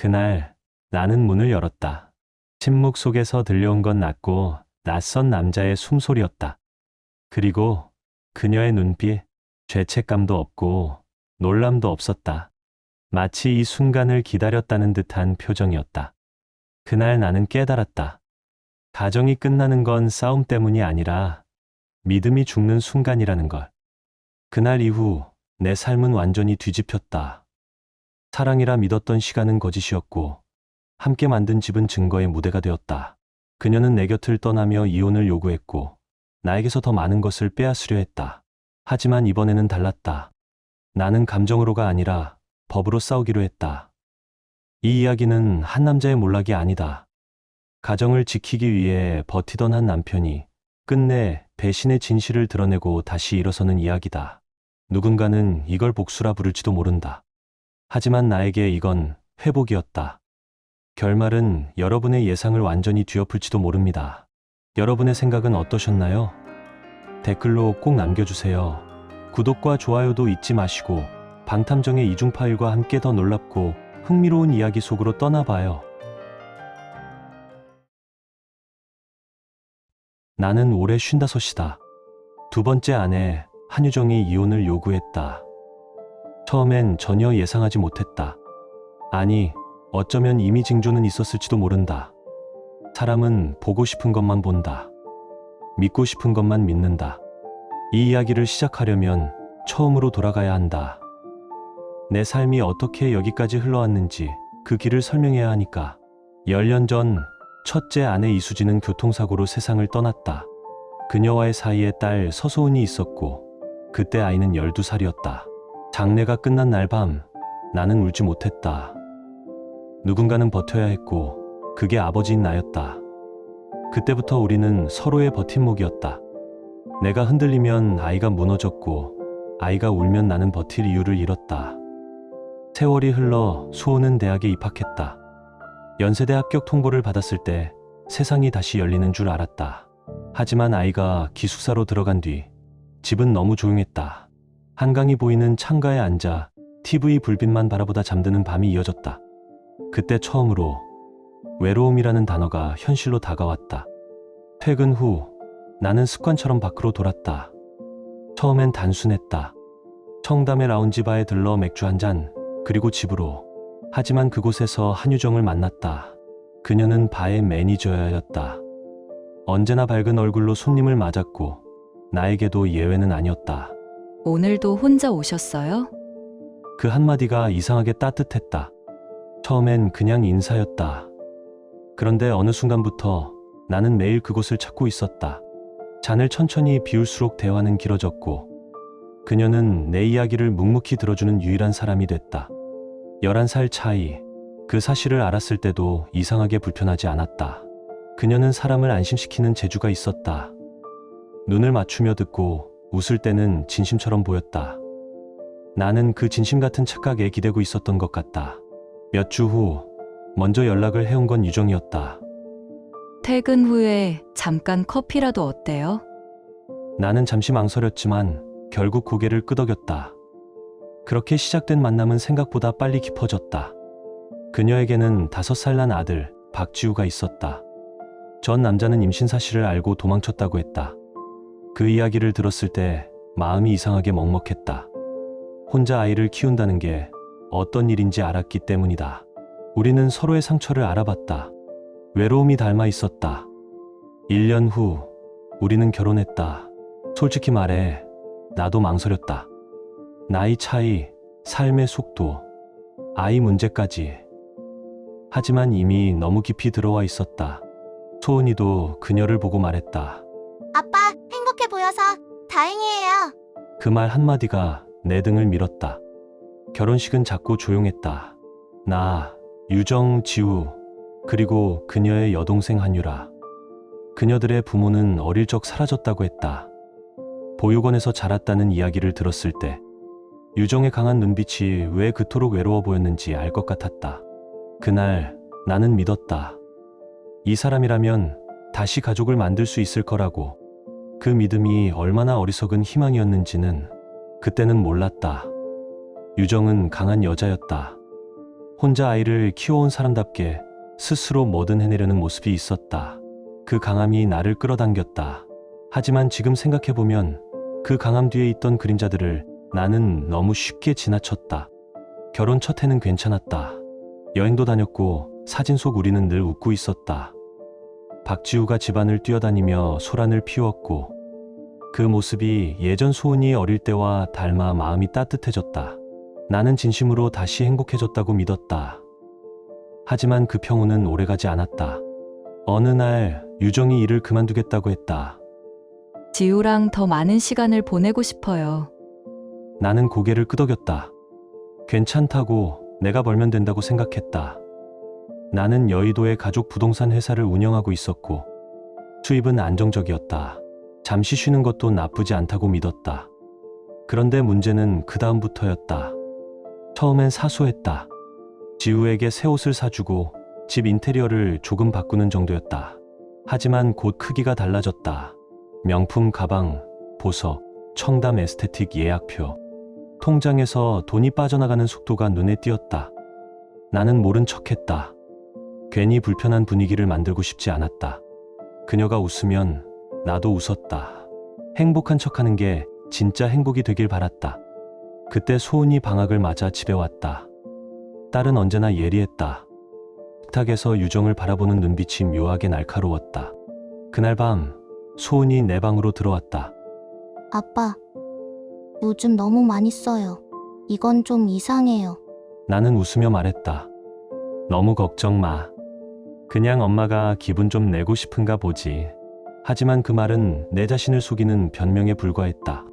그날 나는 문을 열었다. 침묵 속에서 들려온 건 낮고 낯선 남자의 숨소리였다. 그리고 그녀의 눈빛, 죄책감도 없고 놀람도 없었다. 마치 이 순간을 기다렸다는 듯한 표정이었다. 그날 나는 깨달았다. 가정이 끝나는 건 싸움 때문이 아니라 믿음이 죽는 순간이라는 걸. 그날 이후 내 삶은 완전히 뒤집혔다. 사랑이라 믿었던 시간은 거짓이었고 함께 만든 집은 증거의 무대가 되었다. 그녀는 내 곁을 떠나며 이혼을 요구했고 나에게서 더 많은 것을 빼앗으려 했다. 하지만 이번에는 달랐다. 나는 감정으로가 아니라 법으로 싸우기로 했다. 이 이야기는 한 남자의 몰락이 아니다. 가정을 지키기 위해 버티던 한 남편이 끝내 배신의 진실을 드러내고 다시 일어서는 이야기다. 누군가는 이걸 복수라 부를지도 모른다. 하지만 나에게 이건 회복이었다. 결말은 여러분의 예상을 완전히 뒤엎을지도 모릅니다. 여러분의 생각은 어떠셨나요? 댓글로 꼭 남겨주세요. 구독과 좋아요도 잊지 마시고 방탐정의 이중 파일과 함께 더 놀랍고 흥미로운 이야기 속으로 떠나봐요. 나는 올해 55이다. 두 번째 아내 한유정이 이혼을 요구했다. 처음엔 전혀 예상하지 못했다. 아니, 어쩌면 이미 징조는 있었을지도 모른다. 사람은 보고 싶은 것만 본다. 믿고 싶은 것만 믿는다. 이 이야기를 시작하려면 처음으로 돌아가야 한다. 내 삶이 어떻게 여기까지 흘러왔는지 그 길을 설명해야 하니까. 10년 전 첫째 아내 이수지는 교통사고로 세상을 떠났다. 그녀와의 사이에 딸 서소은이 있었고 그때 아이는 12살이었다. 장례가 끝난 날 밤 나는 울지 못했다. 누군가는 버텨야 했고 그게 아버지인 나였다. 그때부터 우리는 서로의 버팀목이었다. 내가 흔들리면 아이가 무너졌고 아이가 울면 나는 버틸 이유를 잃었다. 세월이 흘러 소은은 대학에 입학했다. 연세대 합격 통보를 받았을 때 세상이 다시 열리는 줄 알았다. 하지만 아이가 기숙사로 들어간 뒤 집은 너무 조용했다. 한강이 보이는 창가에 앉아 TV 불빛만 바라보다 잠드는 밤이 이어졌다. 그때 처음으로 외로움이라는 단어가 현실로 다가왔다. 퇴근 후 나는 습관처럼 밖으로 돌았다. 처음엔 단순했다. 청담의 라운지 바에 들러 맥주 한 잔, 그리고 집으로. 하지만 그곳에서 한유정을 만났다. 그녀는 바의 매니저였다. 언제나 밝은 얼굴로 손님을 맞았고 나에게도 예외는 아니었다. 오늘도 혼자 오셨어요? 그 한마디가 이상하게 따뜻했다. 처음엔 그냥 인사였다. 그런데 어느 순간부터 나는 매일 그곳을 찾고 있었다. 잔을 천천히 비울수록 대화는 길어졌고 그녀는 내 이야기를 묵묵히 들어주는 유일한 사람이 됐다. 11살 차이, 그 사실을 알았을 때도 이상하게 불편하지 않았다. 그녀는 사람을 안심시키는 재주가 있었다. 눈을 맞추며 듣고 웃을 때는 진심처럼 보였다. 나는 그 진심 같은 착각에 기대고 있었던 것 같다. 몇 주 후 먼저 연락을 해온 건 유정이었다. 퇴근 후에 잠깐 커피라도 어때요? 나는 잠시 망설였지만 결국 고개를 끄덕였다. 그렇게 시작된 만남은 생각보다 빨리 깊어졌다. 그녀에게는 5살 난 아들 박지우가 있었다. 전 남자는 임신 사실을 알고 도망쳤다고 했다. 그 이야기를 들었을 때 마음이 이상하게 먹먹했다. 혼자 아이를 키운다는 게 어떤 일인지 알았기 때문이다. 우리는 서로의 상처를 알아봤다. 외로움이 닮아 있었다. 1년 후 우리는 결혼했다. 솔직히 말해 나도 망설였다. 나이 차이, 삶의 속도, 아이 문제까지. 하지만 이미 너무 깊이 들어와 있었다. 소은이도 그녀를 보고 말했다. 아빠, 행복해 보여서 다행이에요. 그 말 한마디가 내 등을 밀었다. 결혼식은 작고 조용했다. 나, 유정, 지우, 그리고 그녀의 여동생 한유라. 그녀들의 부모는 어릴 적 사라졌다고 했다. 보육원에서 자랐다는 이야기를 들었을 때 유정의 강한 눈빛이 왜 그토록 외로워 보였는지 알 것 같았다. 그날 나는 믿었다. 이 사람이라면 다시 가족을 만들 수 있을 거라고. 그 믿음이 얼마나 어리석은 희망이었는지는 그때는 몰랐다. 유정은 강한 여자였다. 혼자 아이를 키워온 사람답게 스스로 뭐든 해내려는 모습이 있었다. 그 강함이 나를 끌어당겼다. 하지만 지금 생각해보면 그 강함 뒤에 있던 그림자들을 나는 너무 쉽게 지나쳤다. 결혼 첫 해는 괜찮았다. 여행도 다녔고 사진 속 우리는 늘 웃고 있었다. 박지우가 집안을 뛰어다니며 소란을 피웠고 그 모습이 예전 소은이 어릴 때와 닮아 마음이 따뜻해졌다. 나는 진심으로 다시 행복해졌다고 믿었다. 하지만 그 평온은 오래가지 않았다. 어느 날 유정이 일을 그만두겠다고 했다. 지우랑 더 많은 시간을 보내고 싶어요. 나는 고개를 끄덕였다. 괜찮다고, 내가 벌면 된다고 생각했다. 나는 여의도의 가족 부동산 회사를 운영하고 있었고 수입은 안정적이었다. 잠시 쉬는 것도 나쁘지 않다고 믿었다. 그런데 문제는 그 다음부터였다. 처음엔 사소했다. 지우에게 새 옷을 사주고 집 인테리어를 조금 바꾸는 정도였다. 하지만 곧 크기가 달라졌다. 명품 가방, 보석, 청담 에스테틱 예약표. 통장에서 돈이 빠져나가는 속도가 눈에 띄었다. 나는 모른 척했다. 괜히 불편한 분위기를 만들고 싶지 않았다. 그녀가 웃으면 나도 웃었다. 행복한 척하는 게 진짜 행복이 되길 바랐다. 그때 소은이 방학을 맞아 집에 왔다. 딸은 언제나 예리했다. 식탁에서 유정을 바라보는 눈빛이 묘하게 날카로웠다. 그날 밤 소은이 내 방으로 들어왔다. 아빠, 요즘 너무 많이 써요. 이건 좀 이상해요. 나는 웃으며 말했다. 너무 걱정 마. 그냥 엄마가 기분 좀 내고 싶은가 보지. 하지만 그 말은 내 자신을 속이는 변명에 불과했다.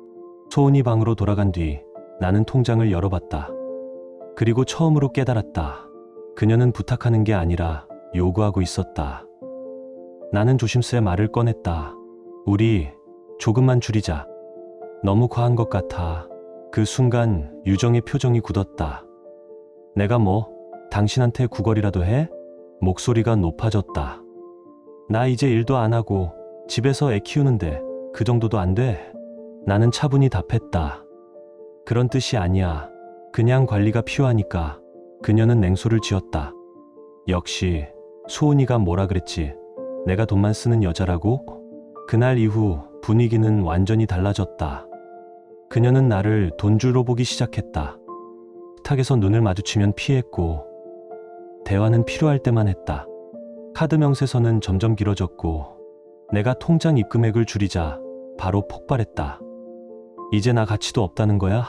소은이 방으로 돌아간 뒤 나는 통장을 열어봤다. 그리고 처음으로 깨달았다. 그녀는 부탁하는 게 아니라 요구하고 있었다. 나는 조심스레 말을 꺼냈다. 우리 조금만 줄이자. 너무 과한 것 같아. 그 순간 유정의 표정이 굳었다. 내가 뭐 당신한테 구걸이라도 해? 목소리가 높아졌다. 나 이제 일도 안 하고 집에서 애 키우는데 그 정도도 안 돼? 나는 차분히 답했다. 그런 뜻이 아니야. 그냥 관리가 필요하니까. 그녀는 냉소를 지었다. 역시 소은이가 뭐라 그랬지? 내가 돈만 쓰는 여자라고? 그날 이후 분위기는 완전히 달라졌다. 그녀는 나를 돈줄로 보기 시작했다. 식탁에서 눈을 마주치면 피했고 대화는 필요할 때만 했다. 카드 명세서는 점점 길어졌고 내가 통장 입금액을 줄이자 바로 폭발했다. 이제 나 가치도 없다는 거야?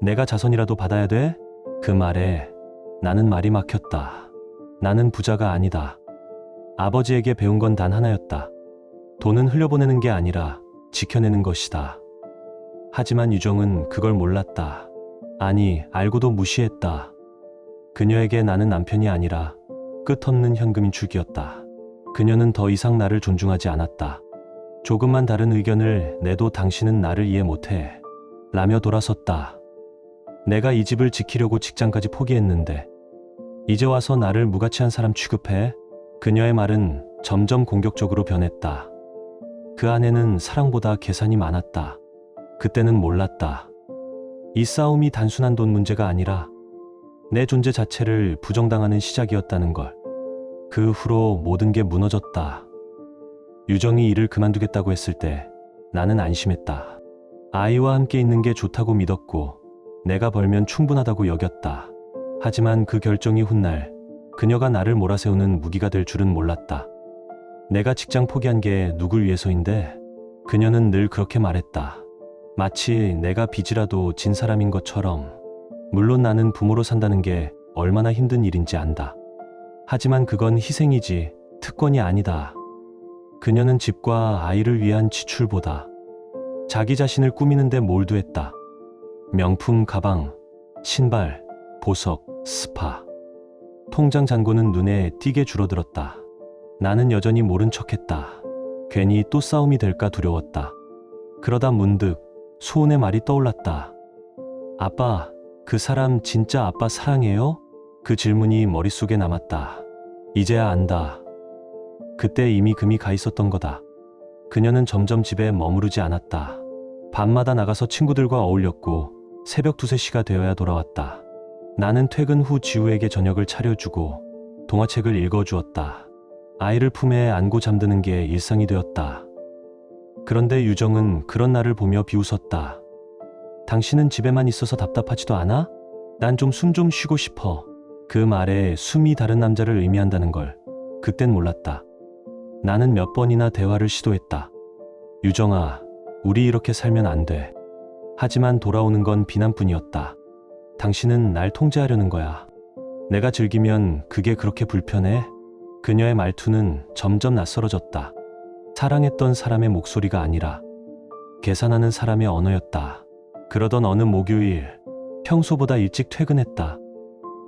내가 자선이라도 받아야 돼? 그 말에 나는 말이 막혔다. 나는 부자가 아니다. 아버지에게 배운 건 단 하나였다. 돈은 흘려보내는 게 아니라 지켜내는 것이다. 하지만 유정은 그걸 몰랐다. 아니, 알고도 무시했다. 그녀에게 나는 남편이 아니라 끝없는 현금인 축이었다. 그녀는 더 이상 나를 존중하지 않았다. 조금만 다른 의견을 내도 당신은 나를 이해 못해. 라며 돌아섰다. 내가 이 집을 지키려고 직장까지 포기했는데 이제 와서 나를 무가치한 사람 취급해? 그녀의 말은 점점 공격적으로 변했다. 그 안에는 사랑보다 계산이 많았다. 그때는 몰랐다. 이 싸움이 단순한 돈 문제가 아니라 내 존재 자체를 부정당하는 시작이었다는 걸. 그 후로 모든 게 무너졌다. 유정이 일을 그만두겠다고 했을 때 나는 안심했다. 아이와 함께 있는 게 좋다고 믿었고 내가 벌면 충분하다고 여겼다. 하지만 그 결정이 훗날 그녀가 나를 몰아세우는 무기가 될 줄은 몰랐다. 내가 직장 포기한 게 누굴 위해서인데? 그녀는 늘 그렇게 말했다. 마치 내가 빚이라도 진 사람인 것처럼. 물론 나는 부모로 산다는 게 얼마나 힘든 일인지 안다. 하지만 그건 희생이지 특권이 아니다. 그녀는 집과 아이를 위한 지출보다 자기 자신을 꾸미는 데 몰두했다. 명품 가방, 신발, 보석, 스파. 통장 잔고는 눈에 띄게 줄어들었다. 나는 여전히 모른 척했다. 괜히 또 싸움이 될까 두려웠다. 그러다 문득 소은의 말이 떠올랐다. 아빠, 그 사람 진짜 아빠 사랑해요? 그 질문이 머릿속에 남았다. 이제야 안다. 그때 이미 금이 가 있었던 거다. 그녀는 점점 집에 머무르지 않았다. 밤마다 나가서 친구들과 어울렸고 새벽 2, 3시가 되어야 돌아왔다. 나는 퇴근 후 지우에게 저녁을 차려주고 동화책을 읽어주었다. 아이를 품에 안고 잠드는 게 일상이 되었다. 그런데 유정은 그런 나를 보며 비웃었다. 당신은 집에만 있어서 답답하지도 않아? 난 좀 숨 좀 쉬고 싶어. 그 말에 숨이 다른 남자를 의미한다는 걸 그땐 몰랐다. 나는 몇 번이나 대화를 시도했다. 유정아, 우리 이렇게 살면 안 돼. 하지만 돌아오는 건 비난뿐이었다. 당신은 날 통제하려는 거야. 내가 즐기면 그게 그렇게 불편해? 그녀의 말투는 점점 낯설어졌다. 사랑했던 사람의 목소리가 아니라 계산하는 사람의 언어였다. 그러던 어느 목요일, 평소보다 일찍 퇴근했다.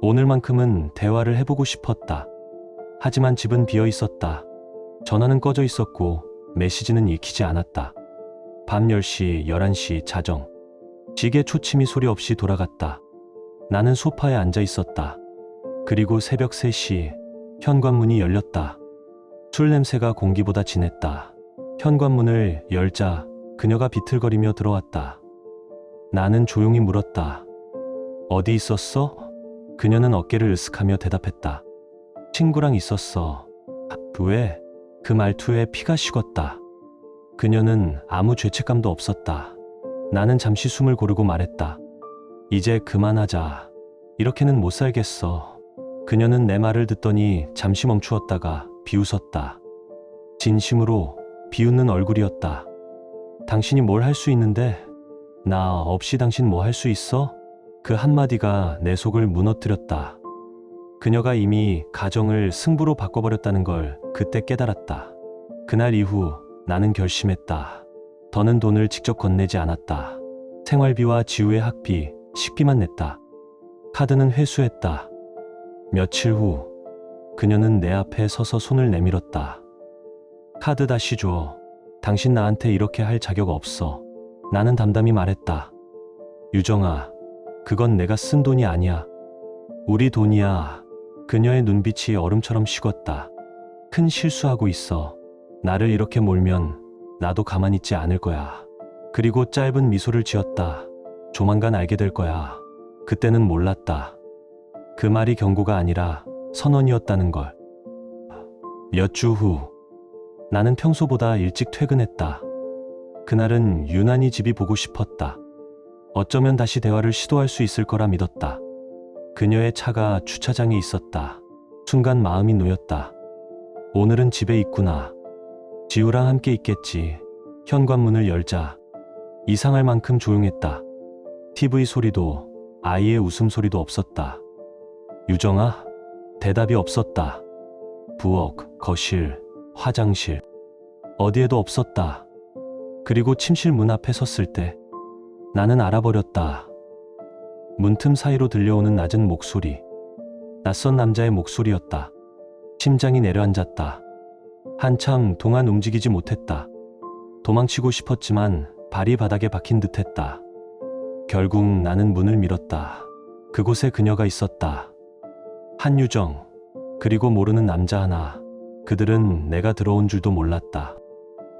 오늘만큼은 대화를 해보고 싶었다. 하지만 집은 비어 있었다. 전화는 꺼져 있었고 메시지는 읽히지 않았다. 밤 10시, 11시 자정. 시계 초침이 소리 없이 돌아갔다. 나는 소파에 앉아 있었다. 그리고 새벽 3시 현관문이 열렸다. 술 냄새가 공기보다 진했다. 현관문을 열자 그녀가 비틀거리며 들어왔다. 나는 조용히 물었다. 어디 있었어? 그녀는 어깨를 으쓱하며 대답했다. 친구랑 있었어. 왜? 그 말투에 피가 식었다. 그녀는 아무 죄책감도 없었다. 나는 잠시 숨을 고르고 말했다. 이제 그만하자. 이렇게는 못 살겠어. 그녀는 내 말을 듣더니 잠시 멈추었다가 비웃었다. 진심으로 비웃는 얼굴이었다. 당신이 뭘 할 수 있는데? 나 없이 당신 뭐 할 수 있어? 그 한마디가 내 속을 무너뜨렸다. 그녀가 이미 가정을 승부로 바꿔버렸다는 걸 그때 깨달았다. 그날 이후 나는 결심했다. 더는 돈을 직접 건네지 않았다. 생활비와 지우의 학비, 식비만 냈다. 카드는 회수했다. 며칠 후 그녀는 내 앞에 서서 손을 내밀었다. 카드 다시 줘. 당신 나한테 이렇게 할 자격 없어. 나는 담담히 말했다. 유정아, 그건 내가 쓴 돈이 아니야. 우리 돈이야. 그녀의 눈빛이 얼음처럼 식었다. 큰 실수하고 있어. 나를 이렇게 몰면 나도 가만히 있지 않을 거야. 그리고 짧은 미소를 지었다. 조만간 알게 될 거야. 그때는 몰랐다. 그 말이 경고가 아니라 선언이었다는 걸. 몇 주 후, 나는 평소보다 일찍 퇴근했다. 그날은 유난히 집이 보고 싶었다. 어쩌면 다시 대화를 시도할 수 있을 거라 믿었다. 그녀의 차가 주차장에 있었다. 순간 마음이 놓였다. 오늘은 집에 있구나. 지우랑 함께 있겠지. 현관문을 열자 이상할 만큼 조용했다. TV 소리도 아이의 웃음소리도 없었다. 유정아? 대답이 없었다. 부엌, 거실, 화장실 어디에도 없었다. 그리고 침실 문 앞에 섰을 때 나는 알아버렸다. 문틈 사이로 들려오는 낮은 목소리. 낯선 남자의 목소리였다. 심장이 내려앉았다. 한참 동안 움직이지 못했다. 도망치고 싶었지만 발이 바닥에 박힌 듯했다. 결국 나는 문을 밀었다. 그곳에 그녀가 있었다. 한유정, 그리고 모르는 남자 하나. 그들은 내가 들어온 줄도 몰랐다.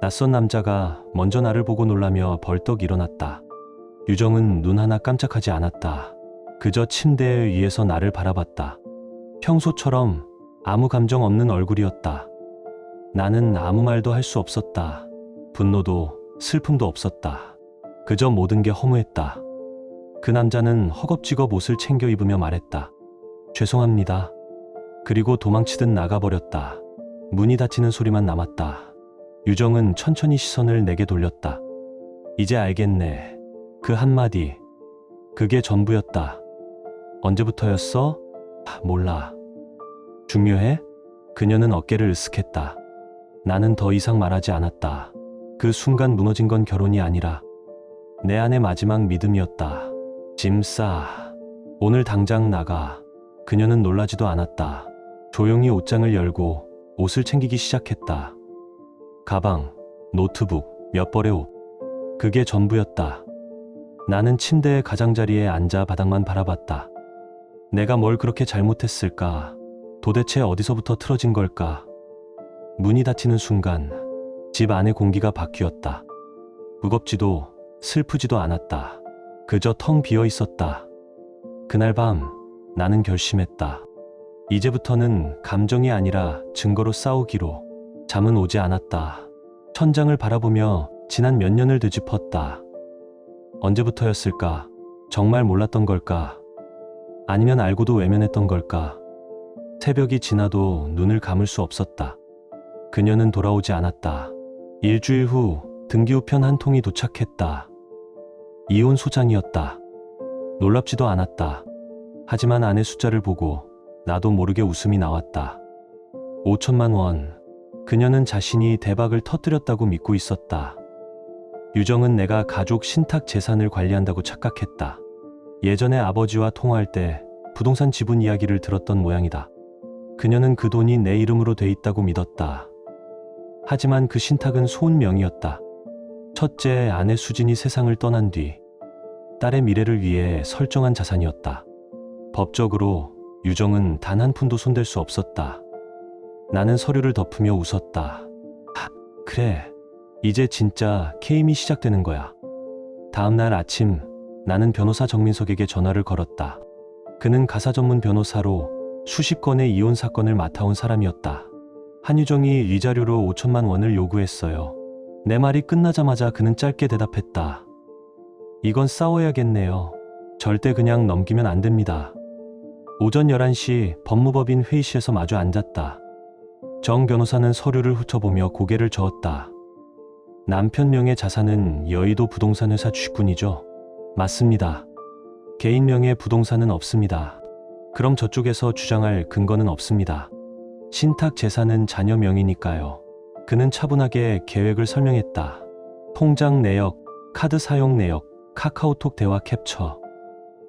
낯선 남자가 먼저 나를 보고 놀라며 벌떡 일어났다. 유정은 눈 하나 깜짝하지 않았다. 그저 침대 위에서 나를 바라봤다. 평소처럼 아무 감정 없는 얼굴이었다. 나는 아무 말도 할 수 없었다. 분노도 슬픔도 없었다. 그저 모든 게 허무했다. 그 남자는 허겁지겁 옷을 챙겨 입으며 말했다. 죄송합니다. 그리고 도망치듯 나가버렸다. 문이 닫히는 소리만 남았다. 유정은 천천히 시선을 내게 돌렸다. 이제 알겠네. 그 한마디. 그게 전부였다. 언제부터였어? 몰라. 중요해? 그녀는 어깨를 으쓱했다. 나는 더 이상 말하지 않았다. 그 순간 무너진 건 결혼이 아니라 내 안의 마지막 믿음이었다. 짐 싸. 오늘 당장 나가. 그녀는 놀라지도 않았다. 조용히 옷장을 열고 옷을 챙기기 시작했다. 가방, 노트북, 몇 벌의 옷. 그게 전부였다. 나는 침대의 가장자리에 앉아 바닥만 바라봤다. 내가 뭘 그렇게 잘못했을까? 도대체 어디서부터 틀어진 걸까? 문이 닫히는 순간 집 안의 공기가 바뀌었다. 무겁지도 슬프지도 않았다. 그저 텅 비어 있었다. 그날 밤 나는 결심했다. 이제부터는 감정이 아니라 증거로 싸우기로. 잠은 오지 않았다. 천장을 바라보며 지난 몇 년을 되짚었다. 언제부터였을까? 정말 몰랐던 걸까? 아니면 알고도 외면했던 걸까? 새벽이 지나도 눈을 감을 수 없었다. 그녀는 돌아오지 않았다. 일주일 후 등기 우편 한 통이 도착했다. 이혼 소장이었다. 놀랍지도 않았다. 하지만 안의 숫자를 보고 나도 모르게 웃음이 나왔다. 5천만 원. 그녀는 자신이 대박을 터뜨렸다고 믿고 있었다. 유정은 내가 가족 신탁 재산을 관리한다고 착각했다. 예전에 아버지와 통화할 때 부동산 지분 이야기를 들었던 모양이다. 그녀는 그 돈이 내 이름으로 돼 있다고 믿었다. 하지만 그 신탁은 소은명이었다. 첫째 아내 수진이 세상을 떠난 뒤 딸의 미래를 위해 설정한 자산이었다. 법적으로 유정은 단 한 푼도 손댈 수 없었다. 나는 서류를 덮으며 웃었다. 그래, 이제 진짜 게임이 시작되는 거야. 다음 날 아침 나는 변호사 정민석에게 전화를 걸었다. 그는 가사 전문 변호사로 수십 건의 이혼 사건을 맡아온 사람이었다. 한유정이 위자료로 5천만 원을 요구했어요. 내 말이 끝나자마자 그는 짧게 대답했다. 이건 싸워야겠네요. 절대 그냥 넘기면 안 됩니다. 오전 11시 법무법인 회의실에서 마주 앉았다. 정 변호사는 서류를 훑어보며 고개를 저었다. 남편 명의 자산은 여의도 부동산 회사 주식분이죠? 맞습니다. 개인 명의 부동산은 없습니다. 그럼 저쪽에서 주장할 근거는 없습니다. 신탁 재산은 자녀 명의니까요. 그는 차분하게 계획을 설명했다. 통장 내역, 카드 사용 내역, 카카오톡 대화 캡처,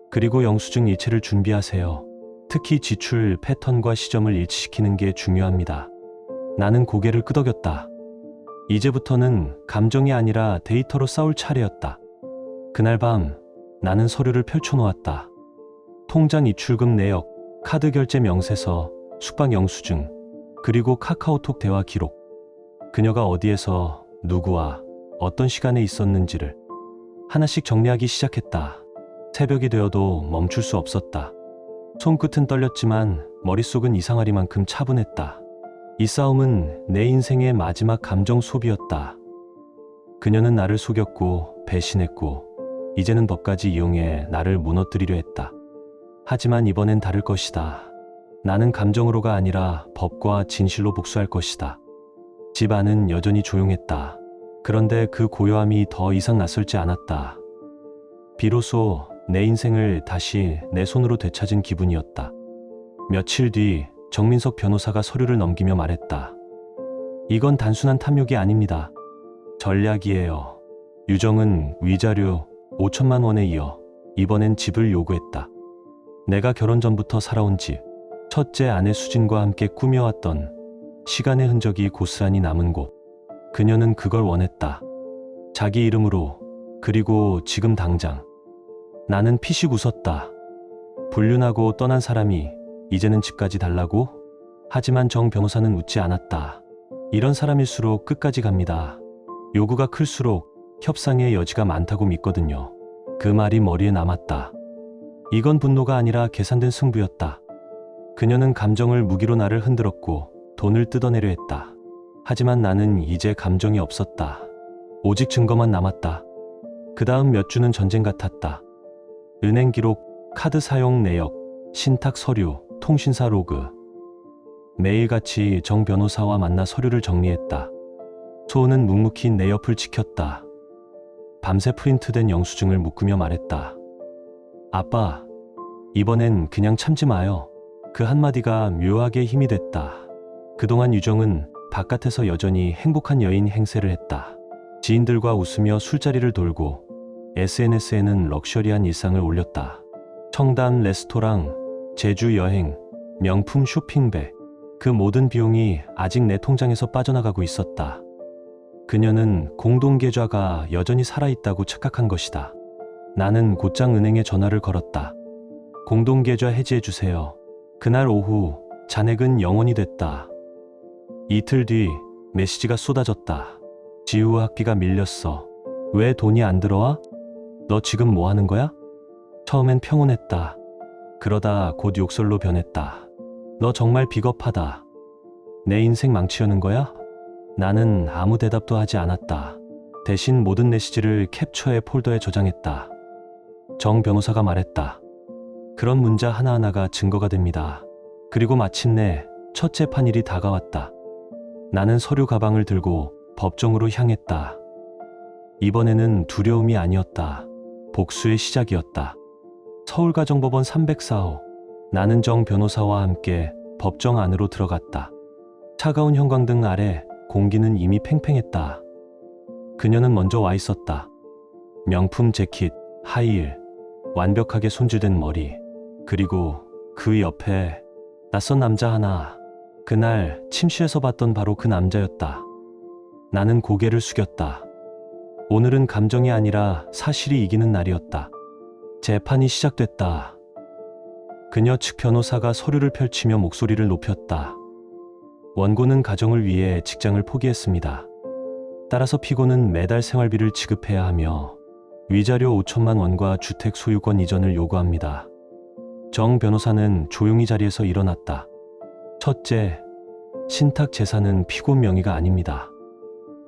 그리고 영수증 일체를 준비하세요. 특히 지출 패턴과 시점을 일치시키는 게 중요합니다. 나는 고개를 끄덕였다. 이제부터는 감정이 아니라 데이터로 싸울 차례였다. 그날 밤 나는 서류를 펼쳐놓았다. 통장 입출금 내역, 카드 결제 명세서, 숙박 영수증, 그리고 카카오톡 대화 기록. 그녀가 어디에서 누구와 어떤 시간에 있었는지를 하나씩 정리하기 시작했다. 새벽이 되어도 멈출 수 없었다. 손끝은 떨렸지만 머릿속은 이상하리만큼 차분했다. 이 싸움은 내 인생의 마지막 감정 소비였다. 그녀는 나를 속였고 배신했고 이제는 법까지 이용해 나를 무너뜨리려 했다. 하지만 이번엔 다를 것이다. 나는 감정으로가 아니라 법과 진실로 복수할 것이다. 집 안은 여전히 조용했다. 그런데 그 고요함이 더 이상 낯설지 않았다. 비로소 내 인생을 다시 내 손으로 되찾은 기분이었다. 며칠 뒤 정민석 변호사가 서류를 넘기며 말했다. 이건 단순한 탐욕이 아닙니다. 전략이에요. 유정은 위자료 5천만 원에 이어 이번엔 집을 요구했다. 내가 결혼 전부터 살아온 집, 첫째 아내 수진과 함께 꾸며왔던 시간의 흔적이 고스란히 남은 곳. 그녀는 그걸 원했다. 자기 이름으로, 그리고 지금 당장. 나는 피식 웃었다. 불륜하고 떠난 사람이 이제는 집까지 달라고? 하지만 정 변호사는 웃지 않았다. 이런 사람일수록 끝까지 갑니다. 요구가 클수록 협상의 여지가 많다고 믿거든요. 그 말이 머리에 남았다. 이건 분노가 아니라 계산된 승부였다. 그녀는 감정을 무기로 나를 흔들었고 돈을 뜯어내려 했다. 하지만 나는 이제 감정이 없었다. 오직 증거만 남았다. 그 다음 몇 주는 전쟁 같았다. 은행 기록, 카드 사용 내역, 신탁 서류, 통신사 로그. 매일같이 정 변호사와 만나 서류를 정리했다. 소은은 묵묵히 내 옆을 지켰다. 밤새 프린트된 영수증을 묶으며 말했다. 아빠, 이번엔 그냥 참지 마요. 그 한마디가 묘하게 힘이 됐다. 그동안 유정은 바깥에서 여전히 행복한 여인 행세를 했다. 지인들과 웃으며 술자리를 돌고 SNS에는 럭셔리한 일상을 올렸다. 청담 레스토랑, 제주 여행, 명품 쇼핑백. 그 모든 비용이 아직 내 통장에서 빠져나가고 있었다. 그녀는 공동계좌가 여전히 살아있다고 착각한 것이다. 나는 곧장 은행에 전화를 걸었다. 공동계좌 해지해주세요. 그날 오후 잔액은 0원이 됐다. 이틀 뒤 메시지가 쏟아졌다. 지우 학비가 밀렸어. 왜 돈이 안 들어와? 너 지금 뭐 하는 거야? 처음엔 평온했다. 그러다 곧 욕설로 변했다. 너 정말 비겁하다. 내 인생 망치려는 거야? 나는 아무 대답도 하지 않았다. 대신 모든 메시지를 캡처해 폴더에 저장했다. 정 변호사가 말했다. 그런 문자 하나하나가 증거가 됩니다. 그리고 마침내 첫 재판일이 다가왔다. 나는 서류 가방을 들고 법정으로 향했다. 이번에는 두려움이 아니었다. 복수의 시작이었다. 서울가정법원 304호. 나는 정 변호사와 함께 법정 안으로 들어갔다. 차가운 형광등 아래 공기는 이미 팽팽했다. 그녀는 먼저 와 있었다. 명품 재킷, 하이힐, 완벽하게 손질된 머리. 그리고 그 옆에 낯선 남자 하나. 그날 침실에서 봤던 바로 그 남자였다. 나는 고개를 숙였다. 오늘은 감정이 아니라 사실이 이기는 날이었다. 재판이 시작됐다. 그녀 측 변호사가 서류를 펼치며 목소리를 높였다. 원고는 가정을 위해 직장을 포기했습니다. 따라서 피고는 매달 생활비를 지급해야 하며 위자료 5천만 원과 주택 소유권 이전을 요구합니다. 정 변호사는 조용히 자리에서 일어났다. 첫째, 신탁 재산은 피고 명의가 아닙니다.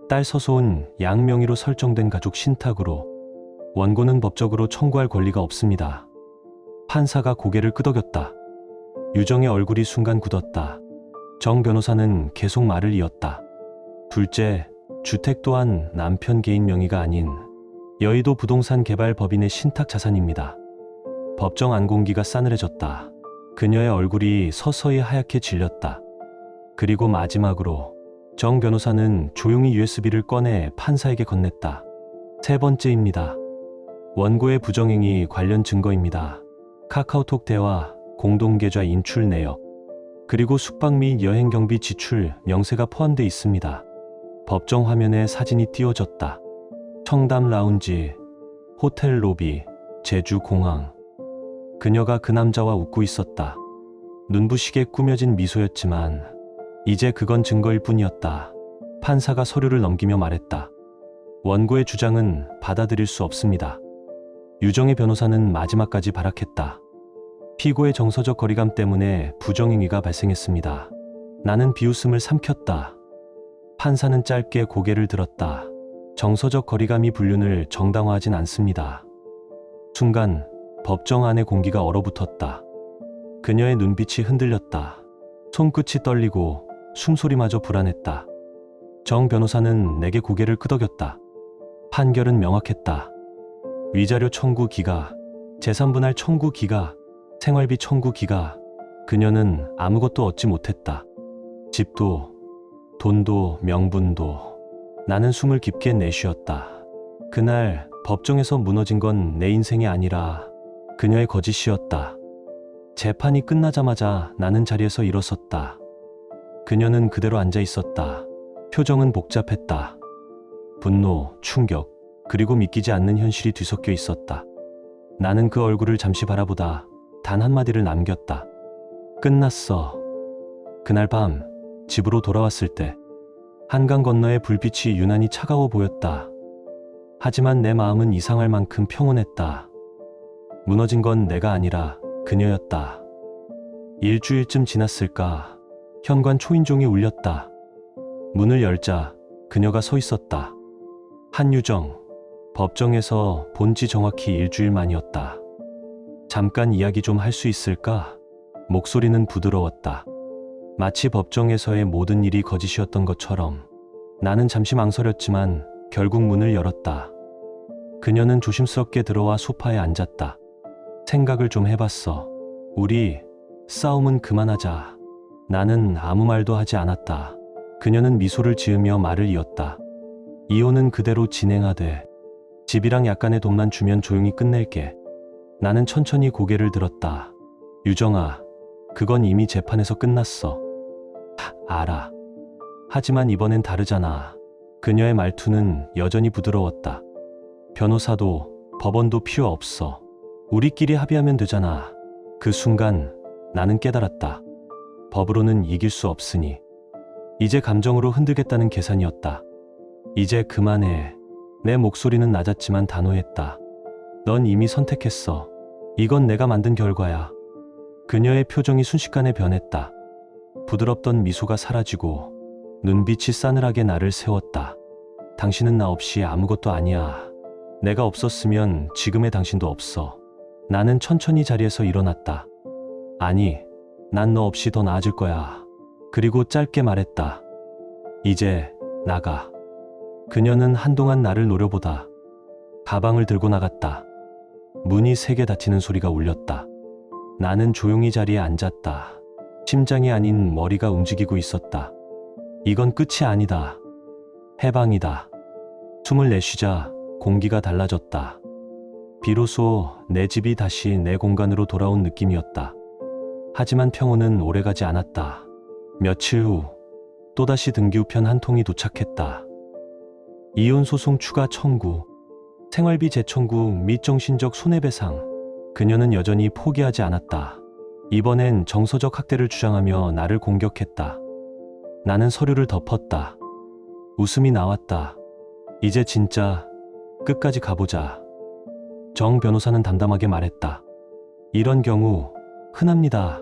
딸 서소은 양 명의로 설정된 가족 신탁으로 원고는 법적으로 청구할 권리가 없습니다. 판사가 고개를 끄덕였다. 유정의 얼굴이 순간 굳었다. 정 변호사는 계속 말을 이었다. 둘째, 주택 또한 남편 개인 명의가 아닌 여의도 부동산 개발 법인의 신탁 자산입니다. 법정 안공기가 싸늘해졌다. 그녀의 얼굴이 서서히 하얗게 질렸다. 그리고 마지막으로 정 변호사는 조용히 USB를 꺼내 판사에게 건넸다. 세 번째입니다. 원고의 부정행위 관련 증거입니다. 카카오톡 대화, 공동계좌 인출 내역, 그리고 숙박 및 여행 경비 지출 명세가 포함되어 있습니다. 법정 화면에 사진이 띄워졌다. 청담 라운지, 호텔 로비, 제주 공항. 그녀가 그 남자와 웃고 있었다. 눈부시게 꾸며진 미소였지만 이제 그건 증거일 뿐이었다. 판사가 서류를 넘기며 말했다. 원고의 주장은 받아들일 수 없습니다. 유정의 변호사는 마지막까지 발악했다. 피고의 정서적 거리감 때문에 부정행위가 발생했습니다. 나는 비웃음을 삼켰다. 판사는 짧게 고개를 들었다. 정서적 거리감이 불륜을 정당화하진 않습니다. 순간 법정 안의 공기가 얼어붙었다. 그녀의 눈빛이 흔들렸다. 손끝이 떨리고 숨소리마저 불안했다. 정 변호사는 내게 고개를 끄덕였다. 판결은 명확했다. 위자료 청구 기각, 재산분할 청구 기각, 생활비 청구 기각. 그녀는 아무것도 얻지 못했다. 집도, 돈도, 명분도. 나는 숨을 깊게 내쉬었다. 그날 법정에서 무너진 건 내 인생이 아니라 그녀의 거짓이었다. 재판이 끝나자마자 나는 자리에서 일어섰다. 그녀는 그대로 앉아 있었다. 표정은 복잡했다. 분노, 충격, 그리고 믿기지 않는 현실이 뒤섞여 있었다. 나는 그 얼굴을 잠시 바라보다 단 한마디를 남겼다. 끝났어. 그날 밤 집으로 돌아왔을 때 한강 건너의 불빛이 유난히 차가워 보였다. 하지만 내 마음은 이상할 만큼 평온했다. 무너진 건 내가 아니라 그녀였다. 일주일쯤 지났을까, 현관 초인종이 울렸다. 문을 열자 그녀가 서 있었다. 한유정. 법정에서 본 지 정확히 일주일 만이었다. 잠깐 이야기 좀 할 수 있을까? 목소리는 부드러웠다. 마치 법정에서의 모든 일이 거짓이었던 것처럼. 나는 잠시 망설였지만 결국 문을 열었다. 그녀는 조심스럽게 들어와 소파에 앉았다. 생각을 좀 해봤어. 우리 싸움은 그만하자. 나는 아무 말도 하지 않았다. 그녀는 미소를 지으며 말을 이었다. 이혼은 그대로 진행하되 집이랑 약간의 돈만 주면 조용히 끝낼게. 나는 천천히 고개를 들었다. 유정아, 그건 이미 재판에서 끝났어. 알아. 하지만 이번엔 다르잖아. 그녀의 말투는 여전히 부드러웠다. 변호사도 법원도 필요 없어. 우리끼리 합의하면 되잖아. 그 순간 나는 깨달았다. 법으로는 이길 수 없으니 이제 감정으로 흔들겠다는 계산이었다. 이제 그만해. 내 목소리는 낮았지만 단호했다. 넌 이미 선택했어. 이건 내가 만든 결과야. 그녀의 표정이 순식간에 변했다. 부드럽던 미소가 사라지고 눈빛이 싸늘하게 나를 세웠다. 당신은 나 없이 아무것도 아니야. 내가 없었으면 지금의 당신도 없어. 나는 천천히 자리에서 일어났다. 아니, 난 너 없이 더 나아질 거야. 그리고 짧게 말했다. 이제 나가. 그녀는 한동안 나를 노려보다 가방을 들고 나갔다. 문이 세게 닫히는 소리가 울렸다. 나는 조용히 자리에 앉았다. 심장이 아닌 머리가 움직이고 있었다. 이건 끝이 아니다. 해방이다. 숨을 내쉬자 공기가 달라졌다. 비로소 내 집이 다시 내 공간으로 돌아온 느낌이었다. 하지만 평온은 오래가지 않았다. 며칠 후 또다시 등기우편 한 통이 도착했다. 이혼소송 추가 청구, 생활비 재청구 및 정신적 손해배상. 그녀는 여전히 포기하지 않았다. 이번엔 정서적 학대를 주장하며 나를 공격했다. 나는 서류를 덮었다. 웃음이 나왔다. 이제 진짜 끝까지 가보자. 정 변호사는 담담하게 말했다. 이런 경우 흔합니다.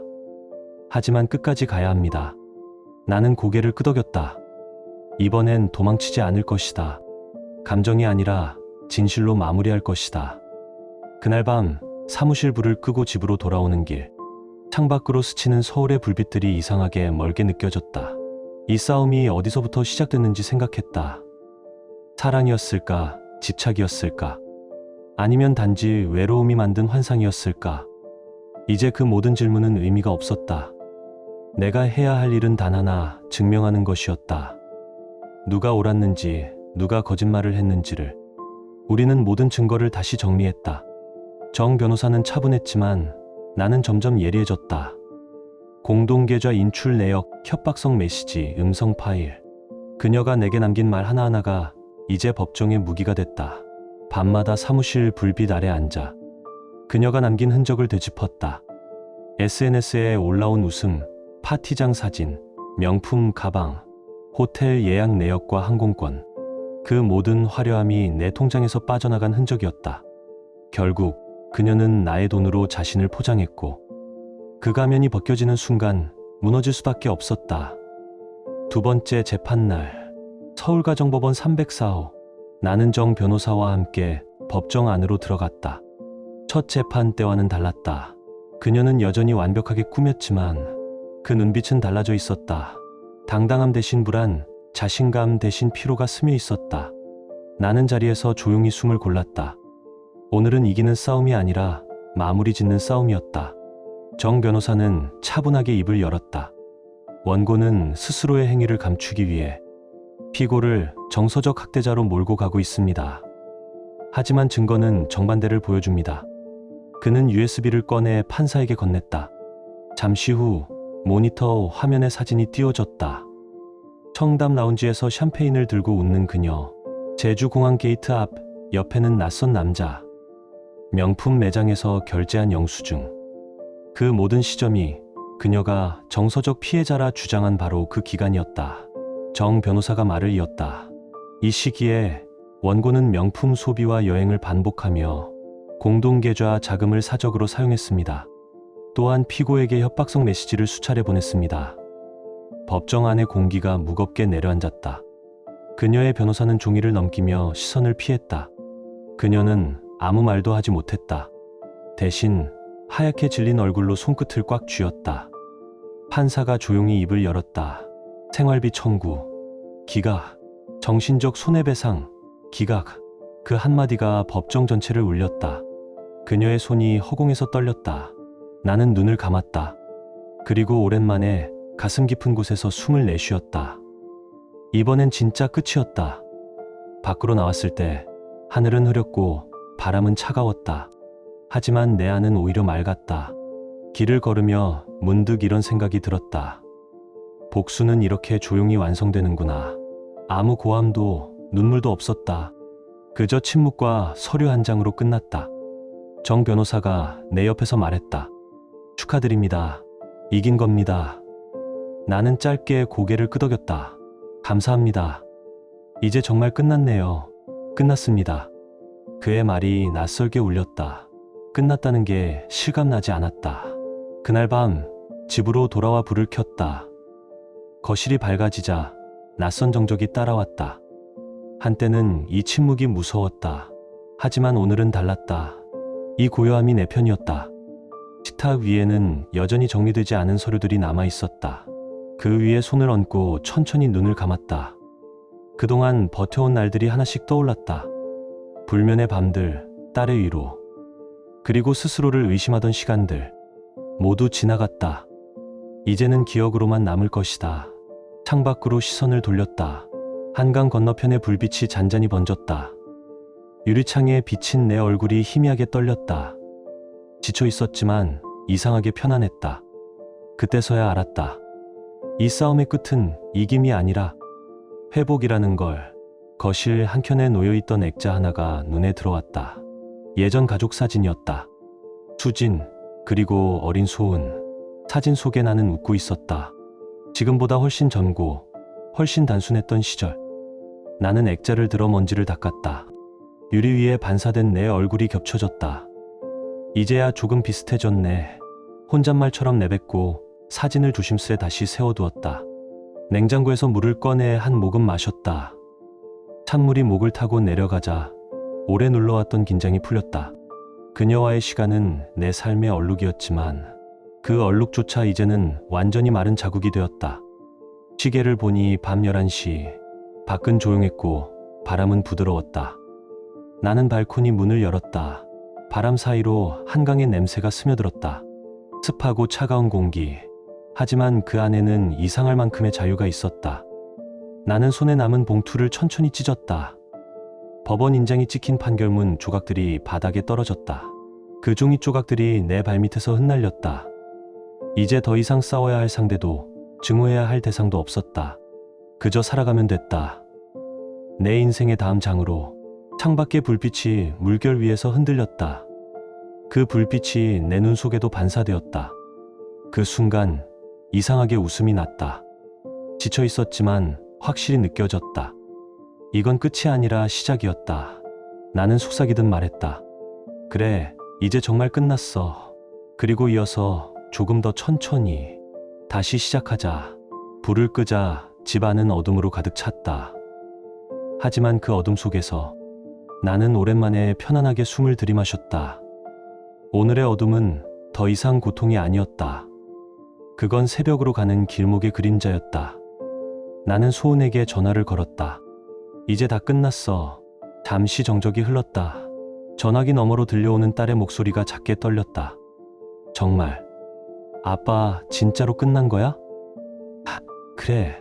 하지만 끝까지 가야 합니다. 나는 고개를 끄덕였다. 이번엔 도망치지 않을 것이다. 감정이 아니라 진실로 마무리할 것이다. 그날 밤 사무실 불을 끄고 집으로 돌아오는 길. 창밖으로 스치는 서울의 불빛들이 이상하게 멀게 느껴졌다. 이 싸움이 어디서부터 시작됐는지 생각했다. 사랑이었을까? 집착이었을까? 아니면 단지 외로움이 만든 환상이었을까? 이제 그 모든 질문은 의미가 없었다. 내가 해야 할 일은 단 하나, 증명하는 것이었다. 누가 옳았는지, 누가 거짓말을 했는지를. 우리는 모든 증거를 다시 정리했다. 정 변호사는 차분했지만 나는 점점 예리해졌다. 공동계좌 인출 내역, 협박성 메시지, 음성 파일. 그녀가 내게 남긴 말 하나하나가 이제 법정의 무기가 됐다. 밤마다 사무실 불빛 아래 앉아 그녀가 남긴 흔적을 되짚었다. SNS에 올라온 웃음, 파티장 사진, 명품 가방, 호텔 예약 내역과 항공권. 그 모든 화려함이 내 통장에서 빠져나간 흔적이었다. 결국 그녀는 나의 돈으로 자신을 포장했고 그 가면이 벗겨지는 순간 무너질 수밖에 없었다. 두 번째 재판날, 서울가정법원 304호. 나는 정 변호사와 함께 법정 안으로 들어갔다. 첫 재판 때와는 달랐다. 그녀는 여전히 완벽하게 꾸몄지만 그 눈빛은 달라져 있었다. 당당함 대신 불안, 자신감 대신 피로가 스며 있었다. 나는 자리에서 조용히 숨을 골랐다. 오늘은 이기는 싸움이 아니라 마무리 짓는 싸움이었다. 정 변호사는 차분하게 입을 열었다. 원고는 스스로의 행위를 감추기 위해 피고를 정서적 학대자로 몰고 가고 있습니다. 하지만 증거는 정반대를 보여줍니다. 그는 USB를 꺼내 판사에게 건넸다. 잠시 후 모니터 화면에 사진이 띄워졌다. 청담 라운지에서 샴페인을 들고 웃는 그녀, 제주공항 게이트 앞, 옆에는 낯선 남자, 명품 매장에서 결제한 영수증. 그 모든 시점이 그녀가 정서적 피해자라 주장한 바로 그 기간이었다. 정 변호사가 말을 이었다. 이 시기에 원고는 명품 소비와 여행을 반복하며 공동계좌 자금을 사적으로 사용했습니다. 또한 피고에게 협박성 메시지를 수차례 보냈습니다. 법정 안의 공기가 무겁게 내려앉았다. 그녀의 변호사는 종이를 넘기며 시선을 피했다. 그녀는 아무 말도 하지 못했다. 대신 하얗게 질린 얼굴로 손끝을 꽉 쥐었다. 판사가 조용히 입을 열었다. 생활비 청구, 기각, 정신적 손해배상, 기각. 그 한마디가 법정 전체를 울렸다. 그녀의 손이 허공에서 떨렸다. 나는 눈을 감았다. 그리고 오랜만에 가슴 깊은 곳에서 숨을 내쉬었다. 이번엔 진짜 끝이었다. 밖으로 나왔을 때 하늘은 흐렸고 바람은 차가웠다. 하지만 내 안은 오히려 맑았다. 길을 걸으며 문득 이런 생각이 들었다. 복수는 이렇게 조용히 완성되는구나. 아무 고함도 눈물도 없었다. 그저 침묵과 서류 한 장으로 끝났다. 정 변호사가 내 옆에서 말했다. 축하드립니다. 이긴 겁니다. 나는 짧게 고개를 끄덕였다. 감사합니다. 이제 정말 끝났네요. 끝났습니다. 그의 말이 낯설게 울렸다. 끝났다는 게 실감나지 않았다. 그날 밤 집으로 돌아와 불을 켰다. 거실이 밝아지자 낯선 정적이 따라왔다. 한때는 이 침묵이 무서웠다. 하지만 오늘은 달랐다. 이 고요함이 내 편이었다. 식탁 위에는 여전히 정리되지 않은 서류들이 남아 있었다. 그 위에 손을 얹고 천천히 눈을 감았다. 그동안 버텨온 날들이 하나씩 떠올랐다. 불면의 밤들, 딸의 위로, 그리고 스스로를 의심하던 시간들, 모두 지나갔다. 이제는 기억으로만 남을 것이다. 창밖으로 시선을 돌렸다. 한강 건너편의 불빛이 잔잔히 번졌다. 유리창에 비친 내 얼굴이 희미하게 떨렸다. 지쳐 있었지만 이상하게 편안했다. 그때서야 알았다. 이 싸움의 끝은 이김이 아니라 회복이라는 걸. 거실 한켠에 놓여있던 액자 하나가 눈에 들어왔다. 예전 가족 사진이었다. 수진, 그리고 어린 소은. 사진 속에 나는 웃고 있었다. 지금보다 훨씬 젊고 훨씬 단순했던 시절. 나는 액자를 들어 먼지를 닦았다. 유리 위에 반사된 내 얼굴이 겹쳐졌다. 이제야 조금 비슷해졌네. 혼잣말처럼 내뱉고 사진을 조심스레 다시 세워두었다. 냉장고에서 물을 꺼내 한 모금 마셨다. 찬물이 목을 타고 내려가자 오래 눌러왔던 긴장이 풀렸다. 그녀와의 시간은 내 삶의 얼룩이었지만 그 얼룩조차 이제는 완전히 마른 자국이 되었다. 시계를 보니 밤 11시. 밖은 조용했고 바람은 부드러웠다. 나는 발코니 문을 열었다. 바람 사이로 한강의 냄새가 스며들었다. 습하고 차가운 공기. 하지만 그 안에는 이상할 만큼의 자유가 있었다. 나는 손에 남은 봉투를 천천히 찢었다. 법원 인장이 찍힌 판결문 조각들이 바닥에 떨어졌다. 그 종이 조각들이 내 발밑에서 흩날렸다. 이제 더 이상 싸워야 할 상대도 증오해야 할 대상도 없었다. 그저 살아가면 됐다. 내 인생의 다음 장으로. 창밖의 불빛이 물결 위에서 흔들렸다. 그 불빛이 내 눈 속에도 반사되었다. 그 순간 이상하게 웃음이 났다. 지쳐 있었지만 확실히 느껴졌다. 이건 끝이 아니라 시작이었다. 나는 속삭이듯 말했다. 그래, 이제 정말 끝났어. 그리고 이어서 조금 더 천천히 다시 시작하자. 불을 끄자 집 안은 어둠으로 가득 찼다. 하지만 그 어둠 속에서 나는 오랜만에 편안하게 숨을 들이마셨다. 오늘의 어둠은 더 이상 고통이 아니었다. 그건 새벽으로 가는 길목의 그림자였다. 나는 소은에게 전화를 걸었다. 이제 다 끝났어. 잠시 정적이 흘렀다. 전화기 너머로 들려오는 딸의 목소리가 작게 떨렸다. 정말? 아빠, 진짜로 끝난 거야? 그래.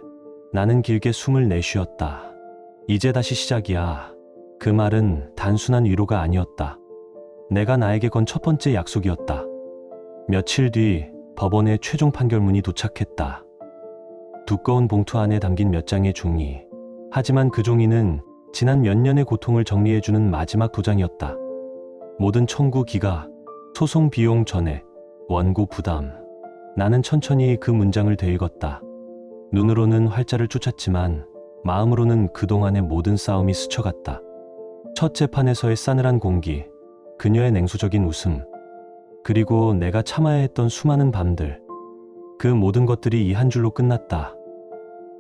나는 길게 숨을 내쉬었다. 이제 다시 시작이야. 그 말은 단순한 위로가 아니었다. 내가 나에게 건 첫 번째 약속이었다. 며칠 뒤 법원의 최종 판결문이 도착했다. 두꺼운 봉투 안에 담긴 몇 장의 종이. 하지만 그 종이는 지난 몇 년의 고통을 정리해주는 마지막 도장이었다. 모든 청구 기각, 소송 비용 전액, 원고 부담. 나는 천천히 그 문장을 되읽었다. 눈으로는 활자를 쫓았지만 마음으로는 그동안의 모든 싸움이 스쳐갔다. 첫 재판에서의 싸늘한 공기, 그녀의 냉소적인 웃음, 그리고 내가 참아야 했던 수많은 밤들. 그 모든 것들이 이 한 줄로 끝났다.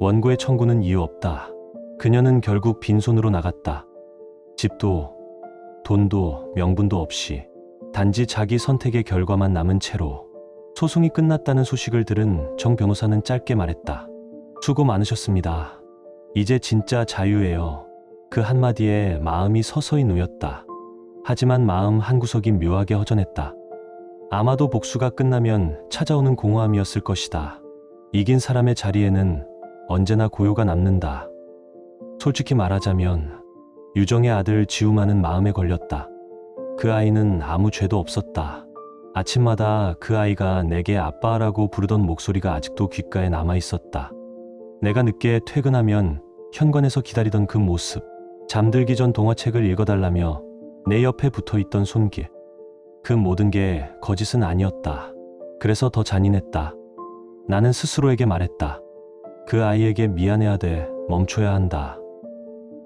원고의 청구는 이유 없다. 그녀는 결국 빈손으로 나갔다. 집도, 돈도, 명분도 없이 단지 자기 선택의 결과만 남은 채로. 소송이 끝났다는 소식을 들은 정 변호사는 짧게 말했다. 수고 많으셨습니다. 이제 진짜 자유예요. 그 한마디에 마음이 서서히 놓였다. 하지만 마음 한구석이 묘하게 허전했다. 아마도 복수가 끝나면 찾아오는 공허함이었을 것이다. 이긴 사람의 자리에는 언제나 고요가 남는다. 솔직히 말하자면 유정의 아들 지우만은 마음에 걸렸다. 그 아이는 아무 죄도 없었다. 아침마다 그 아이가 내게 아빠라고 부르던 목소리가 아직도 귓가에 남아있었다. 내가 늦게 퇴근하면 현관에서 기다리던 그 모습. 잠들기 전 동화책을 읽어달라며 내 옆에 붙어있던 손길. 그 모든 게 거짓은 아니었다. 그래서 더 잔인했다. 나는 스스로에게 말했다. 그 아이에게 미안해하되 멈춰야 한다.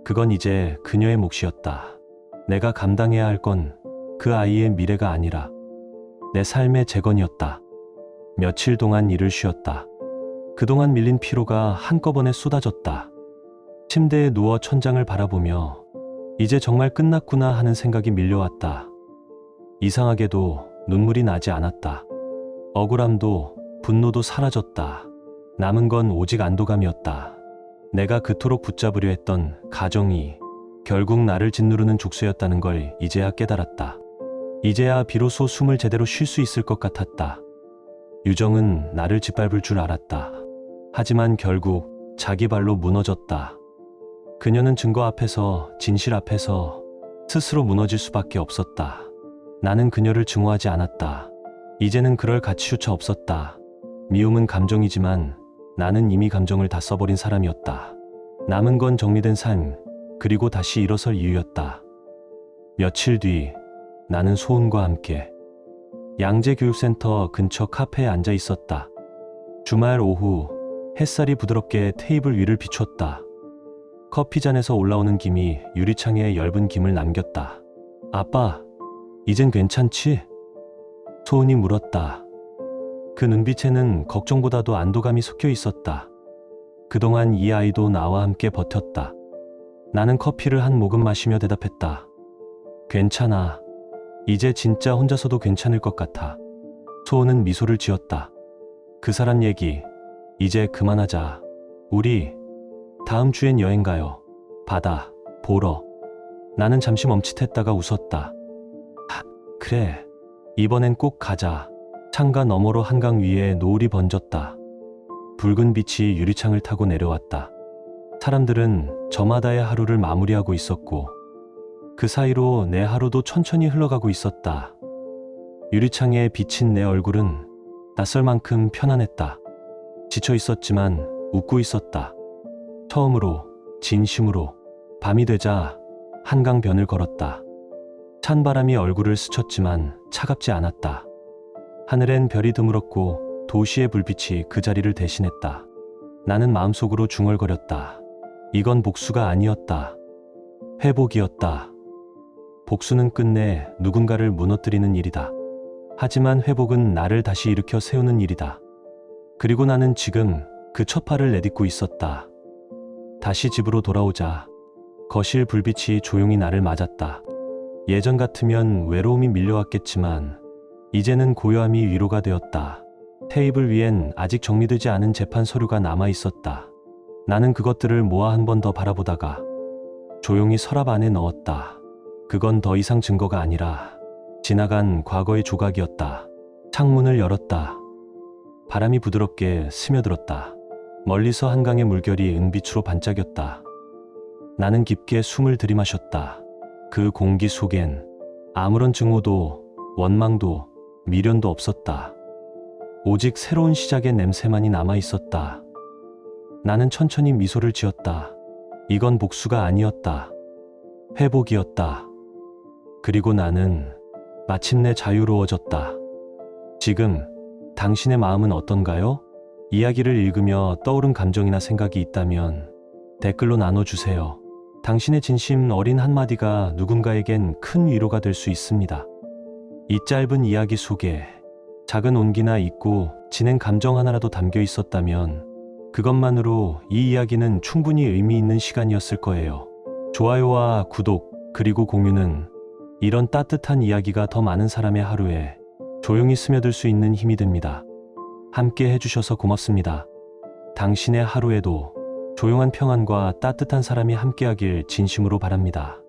그건 이제 그녀의 몫이었다. 내가 감당해야 할 건 그 아이의 미래가 아니라 내 삶의 재건이었다. 며칠 동안 일을 쉬었다. 그동안 밀린 피로가 한꺼번에 쏟아졌다. 침대에 누워 천장을 바라보며 이제 정말 끝났구나 하는 생각이 밀려왔다. 이상하게도 눈물이 나지 않았다. 억울함도 분노도 사라졌다. 남은 건 오직 안도감이었다. 내가 그토록 붙잡으려 했던 가정이 결국 나를 짓누르는 족쇄였다는 걸 이제야 깨달았다. 이제야 비로소 숨을 제대로 쉴 수 있을 것 같았다. 유정은 나를 짓밟을 줄 알았다. 하지만 결국 자기 발로 무너졌다. 그녀는 증거 앞에서, 진실 앞에서 스스로 무너질 수밖에 없었다. 나는 그녀를 증오하지 않았다. 이제는 그럴 가치조차 없었다. 미움은 감정이지만 나는 이미 감정을 다 써버린 사람이었다. 남은 건 정리된 삶, 그리고 다시 일어설 이유였다. 며칠 뒤 나는 소은과 함께 양재교육센터 근처 카페에 앉아 있었다. 주말 오후 햇살이 부드럽게 테이블 위를 비췄다. 커피잔에서 올라오는 김이 유리창에 엷은 김을 남겼다. 아빠, 이젠 괜찮지? 소은이 물었다. 그 눈빛에는 걱정보다도 안도감이 섞여 있었다. 그동안 이 아이도 나와 함께 버텼다. 나는 커피를 한 모금 마시며 대답했다. 괜찮아. 이제 진짜 혼자서도 괜찮을 것 같아. 소은은 미소를 지었다. 그 사람 얘기, 이제 그만하자. 우리 다음 주엔 여행 가요. 바다 보러. 나는 잠시 멈칫했다가 웃었다. 그래. 이번엔 꼭 가자. 창가 너머로 한강 위에 노을이 번졌다. 붉은 빛이 유리창을 타고 내려왔다. 사람들은 저마다의 하루를 마무리하고 있었고 그 사이로 내 하루도 천천히 흘러가고 있었다. 유리창에 비친 내 얼굴은 낯설 만큼 편안했다. 지쳐 있었지만 웃고 있었다. 처음으로, 진심으로 밤이 되자 한강변을 걸었다. 찬바람이 얼굴을 스쳤지만 차갑지 않았다. 하늘엔 별이 드물었고 도시의 불빛이 그 자리를 대신했다. 나는 마음속으로 중얼거렸다. 이건 복수가 아니었다. 회복이었다. 복수는 끝내 누군가를 무너뜨리는 일이다. 하지만 회복은 나를 다시 일으켜 세우는 일이다. 그리고 나는 지금 그 첫 발을 내딛고 있었다. 다시 집으로 돌아오자 거실 불빛이 조용히 나를 맞았다. 예전 같으면 외로움이 밀려왔겠지만 이제는 고요함이 위로가 되었다. 테이블 위엔 아직 정리되지 않은 재판 서류가 남아 있었다. 나는 그것들을 모아 한 번 더 바라보다가 조용히 서랍 안에 넣었다. 그건 더 이상 증거가 아니라 지나간 과거의 조각이었다. 창문을 열었다. 바람이 부드럽게 스며들었다. 멀리서 한강의 물결이 은빛으로 반짝였다. 나는 깊게 숨을 들이마셨다. 그 공기 속엔 아무런 증오도 원망도 미련도 없었다. 오직 새로운 시작의 냄새만이 남아 있었다. 나는 천천히 미소를 지었다. 이건 복수가 아니었다. 회복이었다. 그리고 나는 마침내 자유로워졌다. 지금 당신의 마음은 어떤가요? 이야기를 읽으며 떠오른 감정이나 생각이 있다면 댓글로 나눠주세요. 당신의 진심 어린 한마디가 누군가에겐 큰 위로가 될 수 있습니다. 이 짧은 이야기 속에 작은 온기나 잊고 지낸 감정 하나라도 담겨 있었다면 그것만으로 이 이야기는 충분히 의미 있는 시간이었을 거예요. 좋아요와 구독 그리고 공유는 이런 따뜻한 이야기가 더 많은 사람의 하루에 조용히 스며들 수 있는 힘이 됩니다. 함께 해주셔서 고맙습니다. 당신의 하루에도 조용한 평안과 따뜻한 사람이 함께하길 진심으로 바랍니다.